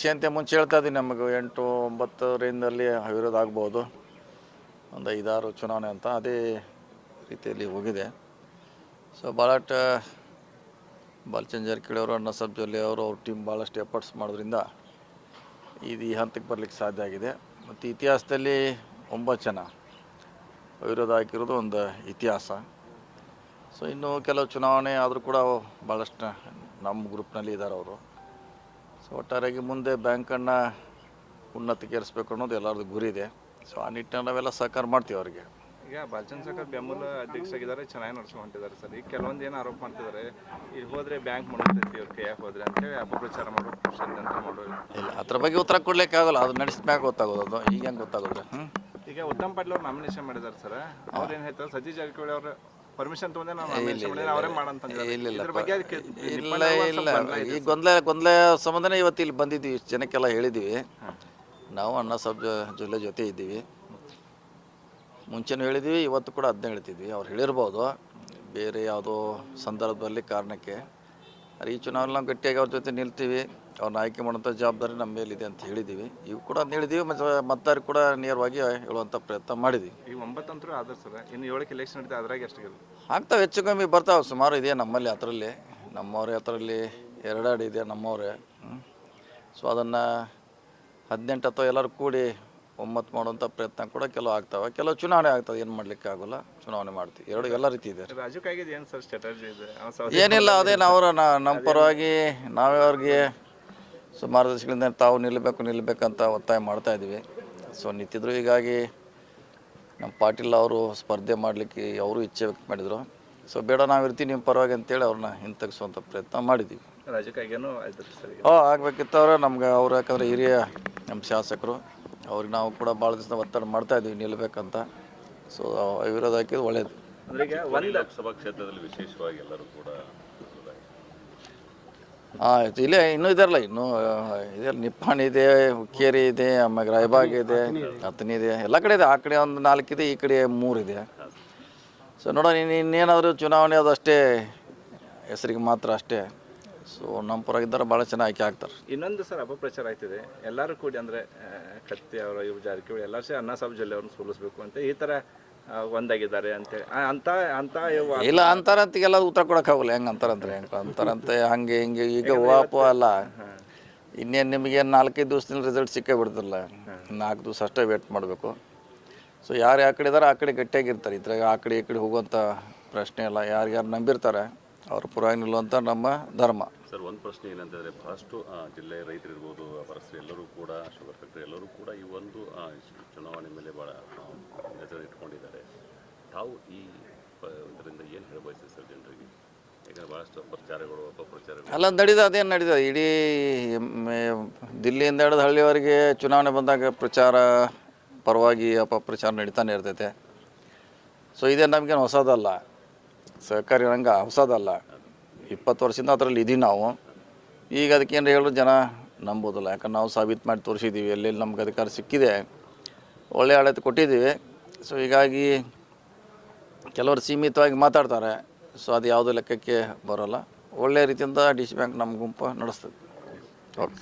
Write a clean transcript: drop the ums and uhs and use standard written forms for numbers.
ನಿರೀಕ್ಷೆ ಅಂತ ಮುಂಚೆ ಹೇಳ್ತಾ ಇದ್ದೀನಿ. ನಮಗೆ 8-9 ರೇಂಜಲ್ಲಿ ವಿರೋಧ ಆಗ್ಬೋದು, ಒಂದು 5-6 ಚುನಾವಣೆ ಅಂತ ಅದೇ ರೀತಿಯಲ್ಲಿ ಹೋಗಿದೆ. ಸೊ ಭಾಳಷ್ಟು ಬಾಲಚಂದ್ರ ಜಾರಕಿಹೊಳಿ ಅವರು, ಅಣ್ಣಾ ಸಾಹೇಬ್ ಜೊಲ್ಲೆ ಅವರು, ಅವ್ರ ಟೀಮ್ ಭಾಳಷ್ಟು ಎಫರ್ಟ್ಸ್ ಮಾಡೋದ್ರಿಂದ ಇದು ಈ ಹಂತಕ್ಕೆ ಬರಲಿಕ್ಕೆ ಸಾಧ್ಯ ಆಗಿದೆ. ಮತ್ತು ಇತಿಹಾಸದಲ್ಲಿ 9 ಜನ ವಿರೋಧ ಹಾಕಿರೋದು ಒಂದು ಇತಿಹಾಸ. ಸೊ ಇನ್ನು ಕೆಲವು ಚುನಾವಣೆ ಆದರೂ ಕೂಡ ಭಾಳಷ್ಟು ನಮ್ಮ ಗ್ರೂಪ್ನಲ್ಲಿ ಇದ್ದಾರೆ ಅವರು. ಸೊ ಒಟ್ಟಾರೆಯಾಗಿ ಮುಂದೆ ಬ್ಯಾಂಕನ್ನು ಉನ್ನತಿಗೇರಿಸಬೇಕು ಅನ್ನೋದು ಎಲ್ಲರದ್ದು ಗುರಿ ಇದೆ. ಸೊ ಆ ನಿಟ್ಟಿನಲ್ಲಿ ನಾವೆಲ್ಲ ಸಹಕಾರ ಮಾಡ್ತೀವಿ ಅವರಿಗೆ. ಈಗ ಬಾಲಚಂದ್ರ ಸಾಗರ್ ಬೆಂಬಲ ಅಧ್ಯಕ್ಷರಾಗಿದ್ದಾರೆ, ಚೆನ್ನಾಗಿ ನಡ್ಸ್ಕೊಂಡಿದ್ದಾರೆ ಸರ್. ಈಗ ಕೆಲವೊಂದು ಏನು ಆರೋಪ ಮಾಡ್ತಿದ್ದಾರೆ, ಇಲ್ಲಿ ಹೋದರೆ ಬ್ಯಾಂಕ್ ಮಾಡೋದೈತಿ ಅವ್ರ ಕೈಯಾಗ ಹೋದರೆ ಅಂತೇಳಿ ಅಪಪ್ರಚಾರ ಮಾಡೋದು, ಷಡ್ಯಂತ್ರ ಮಾಡೋದು. ಇಲ್ಲ, ಅದ್ರ ಬಗ್ಗೆ ಉತ್ತರ ಕೊಡ್ಲಿಕ್ಕೆ ಆಗೋಲ್ಲ. ಅದು ನಡೆಸಿದ್ಮ್ಯಾಗ ಗೊತ್ತಾಗೋದು. ಅದು ಈಗ ಹೆಂಗೆ ಗೊತ್ತಾಗೋದು? ಈಗ ಉತ್ತಮ್ ಪಾಟೀಲ್ ಅವ್ರು ನಾಮಿನೇಷನ್ ಮಾಡಿದ್ದಾರೆ ಸರ್. ಅವ್ರು ಏನು ಹೇಳ್ತಾರೆ, ಸತೀಶ್ ಜಾರಕಿಹೊಳಿ ಅವ್ರ ಪರ್ಮಿಷನ್ ತೊಗೊಂಡೆ ನಾವು ನಾಮಿನೇಷನ್ ಮಾಡಿದ್ರೆ ಅವರೇ ಮಾಡಂತ. ಇಲ್ಲ, ಈ ಗೊಂದಲ ಸಂಬಂಧನೇ ಇವತ್ತು ಇಲ್ಲಿ ಬಂದಿದ್ದೀವಿ. ಜನಕ್ಕೆಲ್ಲ ಹೇಳಿದ್ದೀವಿ. ನಾವು ಅಣ್ಣಾ ಸಾಹೇಬ್ ಜೊಲ್ಲೆ ಜೊತೆ ಇದ್ದೀವಿ. ಮುಂಚೆನೂ ಹೇಳಿದ್ದೀವಿ, ಇವತ್ತು ಕೂಡ ಅದನ್ನೇ ಹೇಳ್ತಿದ್ವಿ. ಅವ್ರು ಹೇಳಿರ್ಬೋದು ಬೇರೆ ಯಾವುದೋ ಸಂದರ್ಭದಲ್ಲಿ ಕಾರಣಕ್ಕೆ. ಈ ಚುನಾವಣೆ ನಾವು ಗಟ್ಟಿಯಾಗಿ ಅವ್ರ ಜೊತೆ ನಿಲ್ತೀವಿ. ಅವ್ರನ್ನ ಆಯ್ಕೆ ಮಾಡೋಂಥ ಜವಾಬ್ದಾರಿ ನಮ್ಮ ಮೇಲಿದೆ ಅಂತ ಹೇಳಿದ್ದೀವಿ. ಇವು ಕೂಡ ಅದನ್ನ ಹೇಳಿದ್ದೀವಿ. ಮತ್ತು ಮತದಾರರು ಕೂಡ ನೇರವಾಗಿ ಹೇಳುವಂಥ ಪ್ರಯತ್ನ ಮಾಡಿದ್ದೀವಿ. ಈಗ 9 ಅಂತರೂ ಆದ್ರೆ ಸರ್, ಇನ್ನು 7ಕ್ಕೆ ಎಲೆಕ್ಷನ್ ನಡೀತಾ, ಅದ್ರಾಗ ಎಷ್ಟು ಆಗ್ತಾವೆ, ಹೆಚ್ಚು ಕಮ್ಮಿ ಬರ್ತಾವೆ. ಸುಮಾರು ಇದೆ ನಮ್ಮಲ್ಲಿ. ಅದರಲ್ಲಿ ನಮ್ಮವ್ರೆ ಅದರಲ್ಲಿ 2 ಇದೆ ನಮ್ಮವ್ರೆ. ಸೊ ಅದನ್ನು 18 ಅಥವಾ ಎಲ್ಲರೂ ಕೂಡಿ ಒಮ್ಮತ್ತು ಮಾಡುವಂಥ ಪ್ರಯತ್ನ ಕೂಡ ಕೆಲವು ಆಗ್ತವೆ. ಕೆಲವು ಚುನಾವಣೆ ಆಗ್ತದೆ, ಏನು ಮಾಡಲಿಕ್ಕೆ ಆಗೋಲ್ಲ. ಚುನಾವಣೆ ಮಾಡ್ತೀವಿ. ಎಲ್ಲ ರೀತಿ ಇದೆ. ರಾಜಕಾಗಿ ಏನು ಸರ್ ಸ್ಟ್ರಾಟಜಿ ಇದೆ? ಏನಿಲ್ಲ, ಅದೇ ನಾವು ನಮ್ಮ ಪರವಾಗಿ ನಾವೇ ಅವ್ರಿಗೆ ಸುಮಾರು ದಿವಸಗಳಿಂದ ತಾವು ನಿಲ್ಲಬೇಕಂತ ಒತ್ತಾಯ ಮಾಡ್ತಾಯಿದ್ವಿ. ಸೊ ನಿಂತಿದ್ರು. ಹೀಗಾಗಿ ನಮ್ಮ ಪಾಟೀಲ್ ಅವರು ಸ್ಪರ್ಧೆ ಮಾಡಲಿಕ್ಕೆ ಅವರು ಇಚ್ಛೆ ವ್ಯಕ್ತ ಮಾಡಿದರು. ಸೊ ಬೇಡ, ನಾವು ಇರ್ತೀವಿ ನಿಮ್ಮ ಪರವಾಗಿ ಅಂತೇಳಿ ಅವ್ರನ್ನ ಹಿಂತೆಗಿಸುವಂಥ ಪ್ರಯತ್ನ ಮಾಡಿದ್ದೀವಿ. ರಾಜಕಾಗಿಯೂ ಆಗಬೇಕಿತ್ತು ಅವರು ನಮ್ಗೆ. ಅವರು ಯಾಕಂದರೆ ಹಿರಿಯ ನಮ್ಮ ಶಾಸಕರು, ಅವ್ರಿಗೆ ನಾವು ಕೂಡ ಭಾಳ ದಿವಸ ಒತ್ತಡ ಮಾಡ್ತಾಯಿದ್ವಿ ನಿಲ್ಲಬೇಕಂತ. ಸೊ ವಿರೋಧ ಹಾಕಿದ್ದು ಒಳ್ಳೆಯದು. ಲೋಕಸಭಾ ಕ್ಷೇತ್ರದಲ್ಲಿ ವಿಶೇಷವಾಗಿ ಎಲ್ಲರೂ ಕೂಡ ಇಲ್ಲೇ ಇನ್ನೂ ಇದಾರಲ್ಲ, ಇನ್ನೂ ಇದೆ. ನಿಪ್ಪಾಣಿ ಇದೆ, ಹುಕ್ಕೇರಿ ಇದೆ, ಆಮೇಲೆ ರಾಯಬಾಗ್ ಇದೆ, ಹತ್ತನಿ ಇದೆ, ಎಲ್ಲ ಕಡೆ ಇದೆ. ಆ ಕಡೆ ಒಂದು 4 ಇದೆ, ಈ ಕಡೆ 3 ಇದೆ. ಸೊ ನೋಡೋಣ, ಇನ್ನೇನಾದರೂ ಚುನಾವಣೆ ಅದು ಅಷ್ಟೇ, ಹೆಸರಿಗೆ ಮಾತ್ರ ಅಷ್ಟೇ. ಸೊ ನಮ್ಮ ಪರವಾಗಿದ್ದಾರೆ, ಭಾಳ ಚೆನ್ನಾಗಿ ಆಯ್ಕೆ ಆಗ್ತಾರೆ. ಇನ್ನೊಂದು ಸರ್ ಅಪಪ್ರಚಾರ ಆಯ್ತಿದೆ, ಎಲ್ಲರೂ ಕೂಡಿ ಅಂದರೆ ಕತ್ತಿ ಅವರು, ಇವ್ರು ಜಾರಕಿಹೊಳಿ ಎಲ್ಲರೂ ಸಹ ಅಣ್ಣಾ ಸಾಹೇಬ್ ಜೊಲ್ಲೆ ಅವ್ರನ್ನ ಸೋಲಿಸ್ಬೇಕು ಅಂತ ಈ ಥರ ಒಂದಾಗಿದ್ದಾರೆ ಅಂತೇಳಿ ಇಲ್ಲ ಅಂತಾರಂತಿಗೆಲ್ಲ ಉತ್ತರ ಕೊಡೋಕ್ಕಾಗಲ್ಲ. ಹೆಂಗೆ ಅಂತಾರಂತೆ ಹಂಗೆ ಹಿಂಗೆ. ಈಗ ವಾಪು ಅಲ್ಲ, ಇನ್ನೇನು ನಿಮಗೇನು 4-5 ದಿವಸದಲ್ಲಿ ರಿಸಲ್ಟ್ ಸಿಕ್ಕೇ ಬಿಡ್ತಿಲ್ಲ. 4 ದಿವಸ ಅಷ್ಟೇ ವೇಟ್ ಮಾಡಬೇಕು. ಸೊ ಯಾರು ಯಾವ ಕಡೆ ಇದ್ದಾರೆ ಆ ಕಡೆ ಗಟ್ಟಿಯಾಗಿರ್ತಾರೆ. ಇದ್ರಾಗ ಆ ಕಡೆ ಈ ಕಡೆ ಹೋಗುವಂಥ ಪ್ರಶ್ನೆ ಇಲ್ಲ. ಯಾರ್ಯಾರು ನಂಬಿರ್ತಾರೆ ಅವ್ರ ಪರವಾಗಿ ನಿಲ್ಲುವಂಥ ನಮ್ಮ ಧರ್ಮ. ಸರ್, ಒಂದು ಪ್ರಶ್ನೆ ಏನಂತಂದರೆ, ಭಾಳಷ್ಟು ಜಿಲ್ಲೆಯ ರೈತರಿರ್ಬೋದು, ವ್ಯಾಪಾರಸ್ಥರು ಎಲ್ಲರೂ ಕೂಡ, ಶುಗರ್ ಫ್ಯಾಕ್ಟ್ರಿ ಎಲ್ಲರೂ ಕೂಡ ಈ ಒಂದು ಚುನಾವಣೆ ಮೇಲೆ ಭಾಳ ನಜರ ಇಟ್ಕೊಂಡಿದ್ದಾರೆ. ತಾವು ಇದರಿಂದ ಏನು ಹೇಳಬಯಸ್ತೀವಿ ಸರ್ ಜನರಿಗೆ? ಯಾಕಂದರೆ ಭಾಳಷ್ಟು ಪ್ರಚಾರಗಳು, ಅಪಪ್ರಚಾರಗಳು ಅಲ್ಲ ನಡೀತದೆ. ಅದೇನು ನಡೀತದೆ, ಇಡೀ ದಿಲ್ಲಿಯಿಂದ ಹಿಡಿದು ಹಳ್ಳಿಯವರೆಗೆ ಚುನಾವಣೆ ಬಂದಾಗ ಪ್ರಚಾರ ಪರವಾಗಿ ಅಪಪ್ರಚಾರ ನಡೀತಾನೆ ಇರ್ತೈತೆ. ಸೊ ಇದೇ ನಮಗೇನು ಹೊಸದಲ್ಲ, ಸಹಕಾರಿ ರಂಗ ಹೊಸದಲ್ಲ. 20 ವರ್ಷದಿಂದ ಅದರಲ್ಲಿ ಇದ್ದೀವಿ ನಾವು. ಈಗ ಅದಕ್ಕೇನು ಹೇಳೋದು ಜನ ನಂಬೋದಿಲ್ಲ. ಯಾಕಂದ್ರೆ ನಾವು ಸಾಬೀತು ಮಾಡಿ ತೋರಿಸಿದ್ದೀವಿ, ಎಲ್ಲೆಲ್ಲಿ ನಮ್ಗೆ ಅಧಿಕಾರ ಸಿಕ್ಕಿದೆ, ಒಳ್ಳೆಯ ಆಡಳಿತ ಕೊಟ್ಟಿದ್ದೀವಿ. ಸೊ ಹೀಗಾಗಿ ಕೆಲವರು ಸೀಮಿತವಾಗಿ ಮಾತಾಡ್ತಾರೆ. ಸೊ ಅದು ಯಾವುದೇ ಲೆಕ್ಕಕ್ಕೆ ಬರೋಲ್ಲ. ಒಳ್ಳೆಯ ರೀತಿಯಿಂದ ಡಿ ಸಿ ಬ್ಯಾಂಕ್ ನಮ್ಮ ಗುಂಪು ನಡೆಸ್ತದೆ. ಓಕೆ.